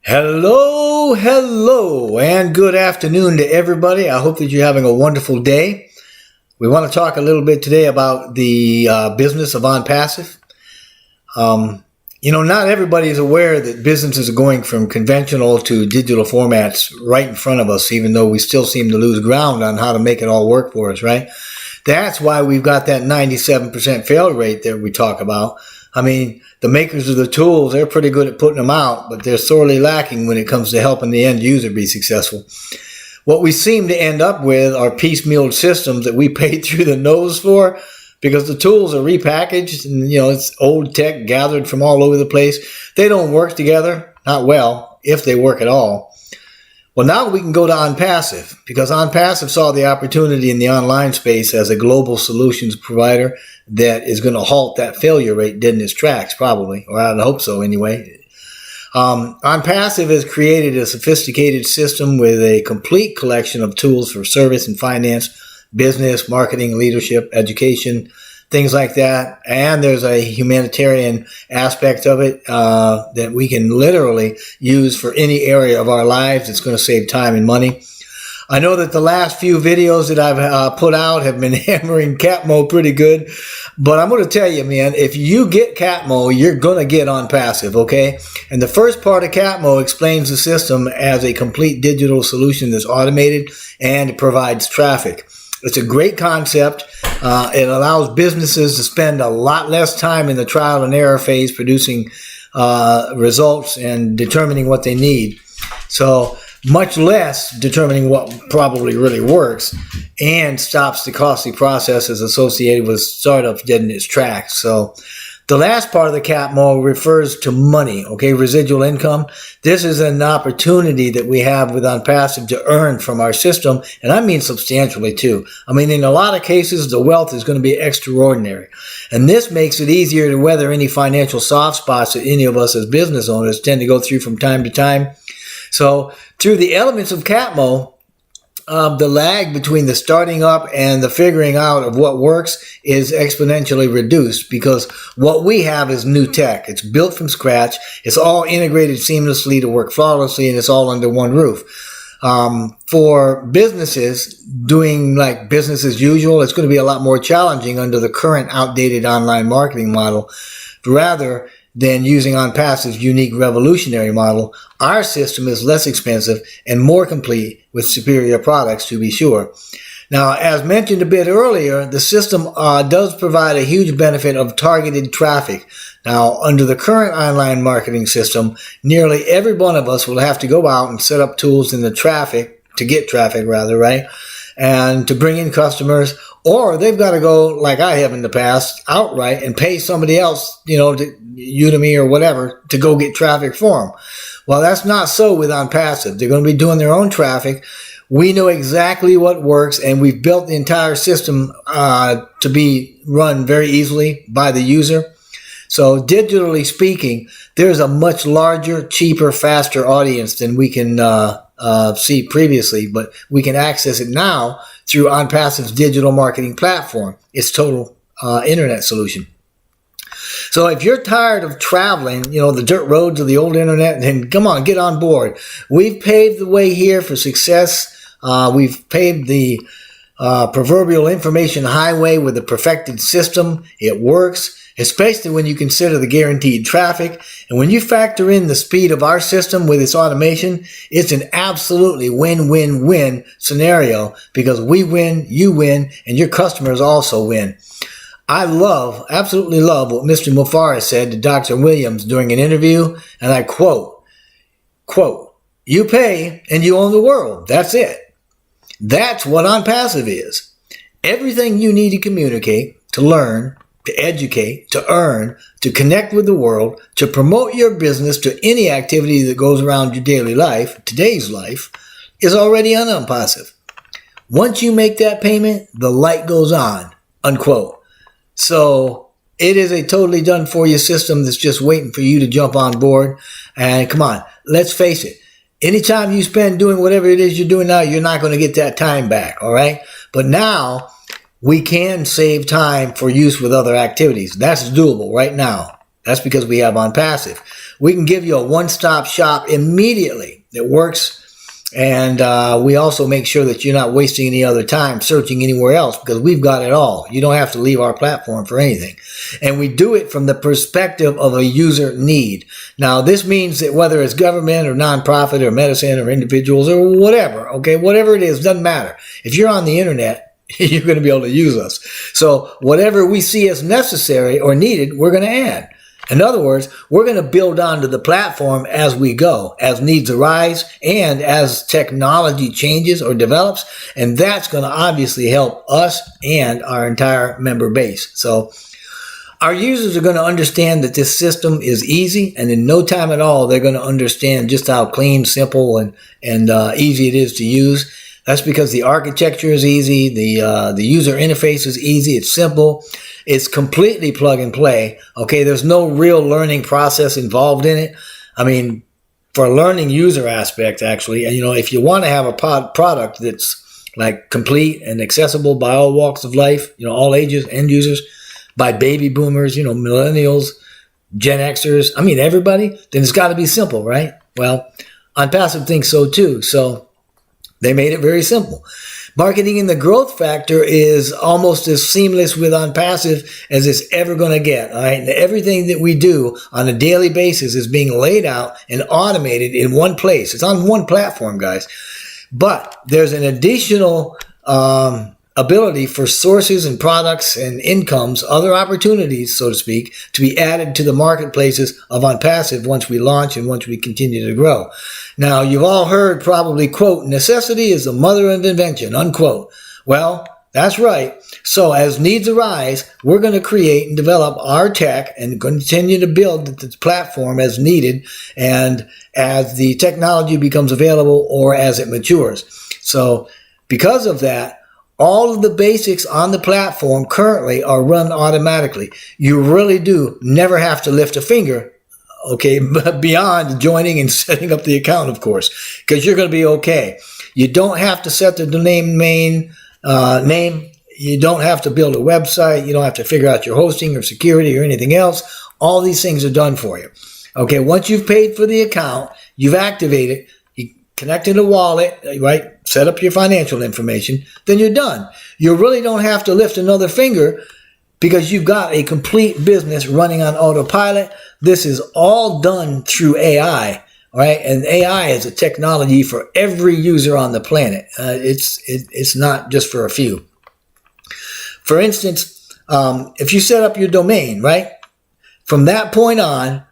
Hello, and good afternoon to everybody. I hope that you're having a wonderful day. We want to talk a little bit today about the business of Onpassive. Not everybody is aware that businesses are going from conventional to digital formats right in front of us, even though we still seem to lose ground on how to make it all work for us, right? That's why we've got that 97% fail rate that we talk about. I mean, the makers of the tools, they're pretty good at putting them out, but they're sorely lacking when it comes to helping the end user be successful. What we seem to end up with are piecemeal systems that we pay through the nose for because the tools are repackaged and, it's old tech gathered from all over the place. They don't work together, not well, if they work at all. Well, now we can go to Onpassive because Onpassive saw the opportunity in the online space as a global solutions provider that is going to halt that failure rate dead in its tracks, probably, or I hope so anyway. Onpassive has created a sophisticated system with a complete collection of tools for service and finance, business, marketing, leadership, education, things like that. And there's a humanitarian aspect of it that we can literally use for any area of our lives. It's going to save time and money. I know that the last few videos that I've put out have been hammering Catmo pretty good, but I'm going to tell you, man, if you get Catmo, you're going to get Onpassive, okay? And the first part of Catmo explains the system as a complete digital solution that's automated and it provides traffic. It's a great concept. It allows businesses to spend a lot less time in the trial and error phase producing results and determining what they need. So much less determining what probably really works and stops the costly processes associated with startups dead in its tracks. So the last part of the Catmo refers to money, okay, residual income. This is an opportunity that we have with Onpassive to earn from our system, and I mean substantially too. I mean, in a lot of cases, the wealth is going to be extraordinary, and this makes it easier to weather any financial soft spots that any of us as business owners tend to go through from time to time. So through the elements of Catmo, the lag between the starting up and the figuring out of what works is exponentially reduced because what we have is new tech. It's built from scratch. It's all integrated seamlessly to work flawlessly, and it's all under one roof. For businesses doing like business as usual, it's going to be a lot more challenging under the current outdated online marketing model. Rather than using Onpassive's unique revolutionary model, our system is less expensive and more complete with superior products, to be sure. Now, as mentioned a bit earlier, the system does provide a huge benefit of targeted traffic. Now, under the current online marketing system, nearly every one of us will have to go out and set up tools in the traffic, to get traffic rather, right? And to bring in customers, or they've got to go, like I have in the past, outright and pay somebody else, Udemy or whatever, to go get traffic for them. Well, that's not so with Onpassive. They're going to be doing their own traffic. We know exactly what works, and we've built the entire system to be run very easily by the user. So digitally speaking, there's a much larger, cheaper, faster audience than we can see previously, but we can access it now through Onpassive's digital marketing platform, its total internet solution. So if you're tired of traveling, the dirt roads of the old internet, then come on, get on board. We've paved the way here for success. We've paved the proverbial information highway with a perfected system. It works, especially when you consider the guaranteed traffic. And when you factor in the speed of our system with its automation, it's an absolutely win-win-win scenario because we win, you win, and your customers also win. I absolutely love what Mr. Mufareh said to Dr. Williams during an interview, and I quote, "You pay and you own the world. That's it." That's what Onpassive is. Everything you need to communicate, to learn, to educate, to earn, to connect with the world, to promote your business, to any activity that goes around your daily life, today's life, is already on Onpassive. Once you make that payment, the light goes on, unquote. So it is a totally done for you system that's just waiting for you to jump on board. And come on, let's face it. Anytime you spend doing whatever it is you're doing now, you're not going to get that time back, all right? But now we can save time for use with other activities. That's doable right now. That's because we have Onpassive. We can give you a one-stop shop immediately that works. And we also make sure that you're not wasting any other time searching anywhere else because we've got it all. You don't have to leave our platform for anything. And we do it from the perspective of a user need. Now, this means that whether it's government or nonprofit or medicine or individuals or whatever, okay, whatever it is, doesn't matter. If you're on the internet, you're going to be able to use us. So whatever we see as necessary or needed, we're going to add. In other words, we're going to build onto the platform as we go, as needs arise, and as technology changes or develops. And that's going to obviously help us and our entire member base. So our users are going to understand that this system is easy, and in no time at all, they're going to understand just how clean, simple, and easy it is to use. That's because the architecture is easy, the user interface is easy, it's simple, it's completely plug and play. Okay, there's no real learning process involved in it. I mean, for a learning user aspect, actually, and if you want to have a product that's like complete and accessible by all walks of life, all ages, end users, by baby boomers, millennials, Gen Xers, I mean everybody, then it's got to be simple, right? Well, Onpassive thinks so too. So they made it very simple. Marketing in the growth factor is almost as seamless with Onpassive as it's ever going to get. All right, and everything that we do on a daily basis is being laid out and automated in one place. It's on one platform, guys. But there's an additional ability for sources and products and incomes, other opportunities, so to speak, to be added to the marketplaces of Onpassive once we launch and once we continue to grow. Now, you've all heard probably, quote, necessity is the mother of invention, unquote. Well, that's right. So as needs arise, we're going to create and develop our tech and continue to build the platform as needed and as the technology becomes available or as it matures. So because of that, all of the basics on the platform currently are run automatically. You really do never have to lift a finger, okay, beyond joining and setting up the account, of course, because you're going to be okay. You don't have to set the domain name. You don't have to build a website. You don't have to figure out your hosting or security or anything else. All these things are done for you. Okay, once you've paid for the account, you've activated, you connected a wallet, right? Set up your financial information, then you're done. You really don't have to lift another finger because you've got a complete business running on autopilot. This is all done through AI, all right? And AI is a technology for every user on the planet. It's not just for a few. For instance, if you set up your domain, right? From that point on,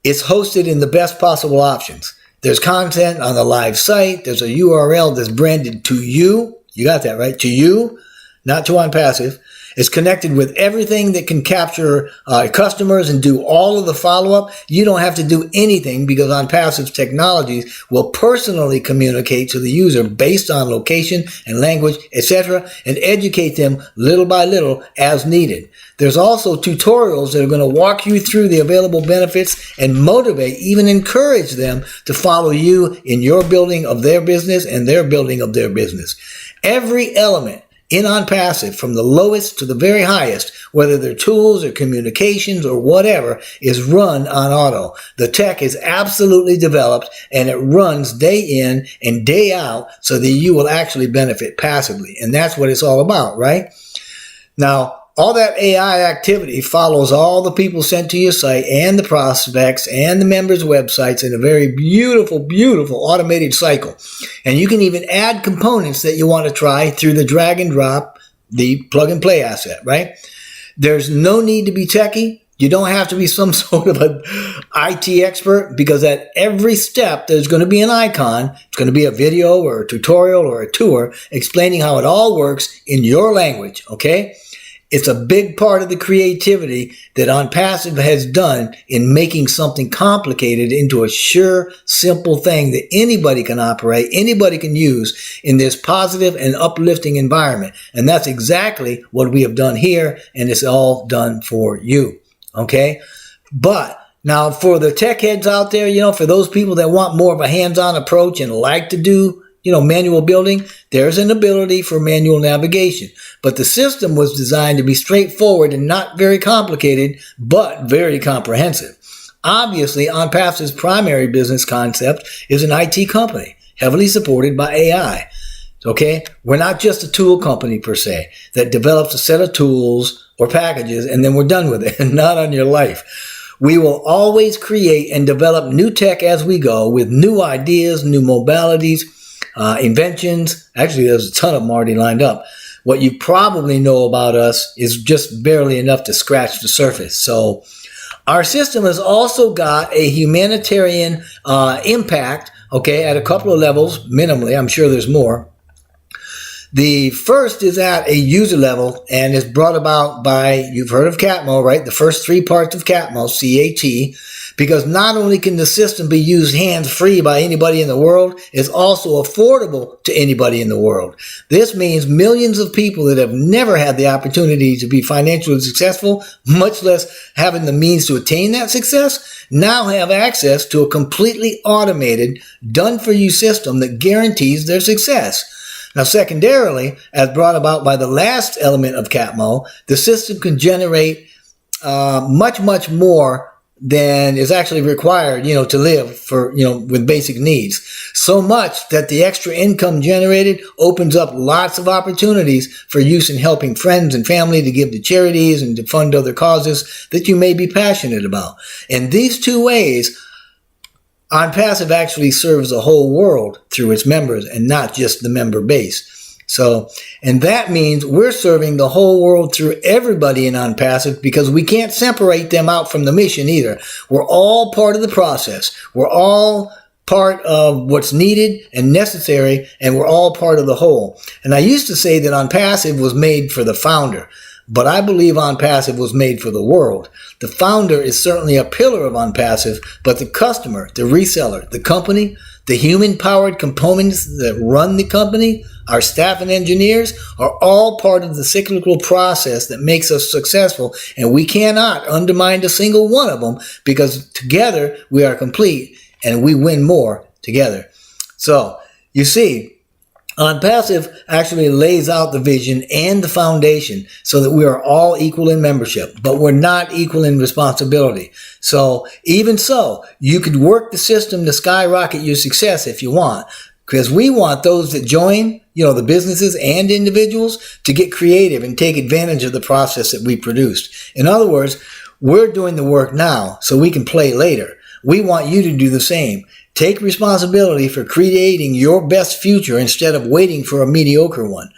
it's hosted in the best possible options. There's content on the live site. There's a URL that's branded to you. You got that, right? To you, not to Onpassive. It's connected with everything that can capture customers and do all of the follow-up. You don't have to do anything because Onpassive's technologies will personally communicate to the user based on location and language, etc., and educate them little by little as needed. There's also tutorials that are going to walk you through the available benefits and motivate, even encourage them to follow you in your building of their business and their building of their business. Every element in Onpassive, from the lowest to the very highest, whether they're tools or communications or whatever, is run on auto. The tech is absolutely developed and it runs day in and day out so that you will actually benefit passively. And that's what it's all about, right? Now, all that AI activity follows all the people sent to your site and the prospects and the members' websites in a very beautiful, beautiful automated cycle. And you can even add components that you want to try through the drag and drop, the plug and play asset, right? There's no need to be techie. You don't have to be some sort of an IT expert because at every step there's going to be an icon. It's going to be a video or a tutorial or a tour explaining how it all works in your language, okay? It's a big part of the creativity that Onpassive has done in making something complicated into a sure, simple thing that anybody can operate, anybody can use in this positive and uplifting environment. And that's exactly what we have done here, and it's all done for you, okay? But now for the tech heads out there, for those people that want more of a hands-on approach and like to do manual building, there's an ability for manual navigation. But the system was designed to be straightforward and not very complicated, but very comprehensive. Obviously, Onpassive's primary business concept is an IT company, heavily supported by AI. Okay? We're not just a tool company per se that develops a set of tools or packages and then we're done with it. Not on your life. We will always create and develop new tech as we go with new ideas, new modalities, inventions. Actually, there's a ton of them already lined up. What you probably know about us is just barely enough to scratch the surface. So our system has also got a humanitarian impact, okay, at a couple of levels, minimally. I'm sure there's more. The first is at a user level and is brought about by, you've heard of CATMO, right? The first three parts of CATMO, C-A-T, because not only can the system be used hands-free by anybody in the world, it's also affordable to anybody in the world. This means millions of people that have never had the opportunity to be financially successful, much less having the means to attain that success, now have access to a completely automated, done-for-you system that guarantees their success. Now, secondarily, as brought about by the last element of CATMO, the system can generate much, much more than is actually required, to live for, with basic needs. So much that the extra income generated opens up lots of opportunities for use in helping friends and family to give to charities and to fund other causes that you may be passionate about. In these two ways, Onpassive actually serves the whole world through its members and not just the member base. So, and that means we're serving the whole world through everybody in Onpassive because we can't separate them out from the mission either. We're all part of the process. We're all part of what's needed and necessary, and we're all part of the whole. And I used to say that Onpassive was made for the founder, but I believe Onpassive was made for the world. The founder is certainly a pillar of Onpassive, but the customer, the reseller, the company, the human-powered components that run the company, our staff and engineers, are all part of the cyclical process that makes us successful, and we cannot undermine a single one of them because together we are complete and we win more together. So, you see, Onpassive actually lays out the vision and the foundation so that we are all equal in membership, but we're not equal in responsibility. So even so, you could work the system to skyrocket your success if you want, because we want those that join, the businesses and individuals, to get creative and take advantage of the process that we produced. In other words, we're doing the work now so we can play later. We want you to do the same. Take responsibility for creating your best future instead of waiting for a mediocre one.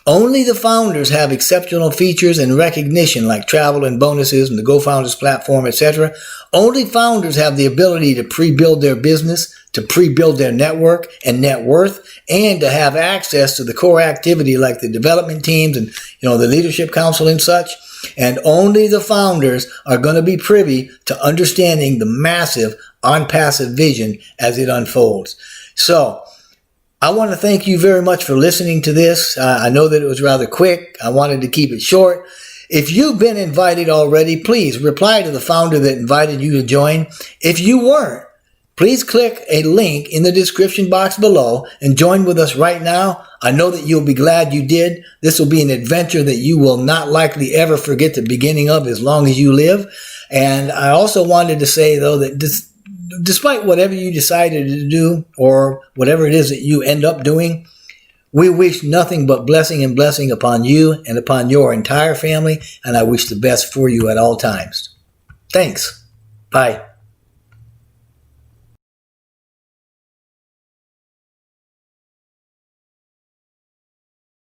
Only the founders have exceptional features and recognition like travel and bonuses and the Go Founders platform, etc. Only founders have the ability to pre-build their business, to pre-build their network and net worth, and to have access to the core activity like the development teams and the leadership council and such. And only the founders are going to be privy to understanding the massive Onpassive vision as it unfolds. So, I want to thank you very much for listening to this. I know that it was rather quick. I wanted to keep it short. If you've been invited already, please reply to the founder that invited you to join. If you weren't, please click a link in the description box below and join with us right now. I know that you'll be glad you did. This will be an adventure that you will not likely ever forget the beginning of as long as you live. And I also wanted to say, though, that despite whatever you decided to do or whatever it is that you end up doing, we wish nothing but blessing and blessing upon you and upon your entire family, and I wish the best for you at all times. Thanks. Bye.